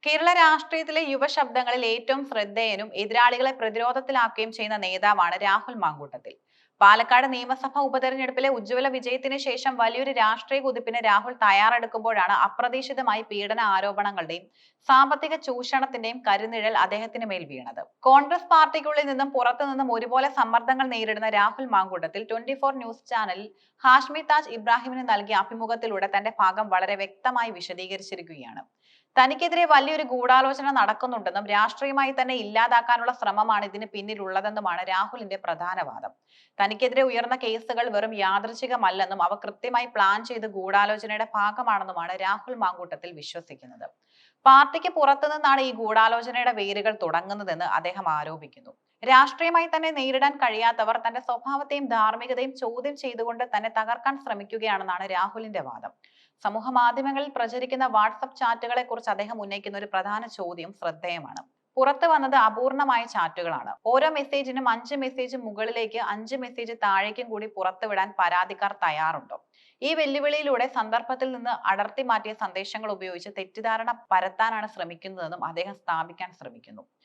കേരള രാഷ്ട്രീയത്തിലെ യുവശബ്ദങ്ങളിൽ ഏറ്റവും ശ്രദ്ധേയനും എതിരാളികളെ പ്രതിരോധത്തിലാക്കുകയും ചെയ്യുന്ന നേതാവാണ് രാഹുൽ മാങ്കൂട്ടത്തിൽ. പാലക്കാട് നിയമസഭാ ഉപതെരഞ്ഞെടുപ്പിലെ ഉജ്ജ്വല വിജയത്തിന് ശേഷം വലിയൊരു രാഷ്ട്രീയ കുതിപ്പിന് രാഹുൽ തയ്യാറെടുക്കുമ്പോഴാണ് അപ്രതീക്ഷിതമായി പീഡന ആരോപണങ്ങളുടെയും സാമ്പത്തിക ചൂഷണത്തിന്റെയും കരുനിഴൽ അദ്ദേഹത്തിന് മേൽ വീണത്. കോൺഗ്രസ് പാർട്ടിക്കുള്ളിൽ നിന്നും പുറത്തു നിന്നും ഒരുപോലെ സമ്മർദ്ദങ്ങൾ നേരിടുന്ന രാഹുൽ മാങ്കൂട്ടത്തിൽ 24 ന്യൂസ് ചാനലിൽ ഹാഷ്മി താജ് ഇബ്രാഹിമിന് നൽകിയ അഭിമുഖത്തിലൂടെ തന്റെ ഭാഗം വളരെ വ്യക്തമായി വിശദീകരിച്ചിരിക്കുകയാണ്. തനിക്കെതിരെ വലിയൊരു ഗൂഢാലോചന നടക്കുന്നുണ്ടെന്നും രാഷ്ട്രീയമായി തന്നെ ഇല്ലാതാക്കാനുള്ള ശ്രമമാണ് ഇതിന് പിന്നിലുള്ളതെന്നുമാണ് രാഹുലിന്റെ പ്രധാന വാദം. തനിക്കെതിരെ ഉയർന്ന കേസുകൾ വെറും യാദൃച്ഛികമല്ലെന്നും അവ കൃത്യമായി പ്ലാൻ ചെയ്ത് ഗൂഢാലോചനയുടെ ഭാഗമാണെന്നുമാണ് രാഹുൽ മാങ്കൂട്ടത്തിൽ വിശ്വസിക്കുന്നത്. പാർട്ടിക്ക് പുറത്തുനിന്നാണ് ഈ ഗൂഢാലോചനയുടെ വേരുകൾ തുടങ്ങുന്നതെന്ന് അദ്ദേഹം ആരോപിക്കുന്നു. രാഷ്ട്രീയമായി തന്നെ നേരിടാൻ കഴിയാത്തവർ തന്റെ സ്വഭാവത്തെയും ധാർമ്മികതയും ചോദ്യം ചെയ്തുകൊണ്ട് തന്നെ തകർക്കാൻ ശ്രമിക്കുകയാണെന്നാണ് രാഹുലിന്റെ വാദം. സമൂഹ മാധ്യമങ്ങളിൽ പ്രചരിക്കുന്ന വാട്സപ്പ് ചാറ്റുകളെ കുറിച്ച് അദ്ദേഹം ഉന്നയിക്കുന്ന ഒരു പ്രധാന ചോദ്യം ശ്രദ്ധേയമാണ്. പുറത്തു വന്നത് അപൂർണമായ ചാറ്റുകളാണ്. ഓരോ മെസ്സേജിനും 5 മെസ്സേജ് മുകളിലേക്ക് 5 മെസ്സേജ് താഴേക്കും കൂടി പുറത്തുവിടാൻ പരാതിക്കാർ തയ്യാറുണ്ടോ? ഈ വെല്ലുവിളിയിലൂടെ സന്ദർഭത്തിൽ നിന്ന് അടർത്തി മാറ്റിയ സന്ദേശങ്ങൾ ഉപയോഗിച്ച് തെറ്റിദ്ധാരണ പരത്താനാണ് ശ്രമിക്കുന്നതെന്നും അദ്ദേഹം സ്ഥാപിക്കാൻ ശ്രമിക്കുന്നു.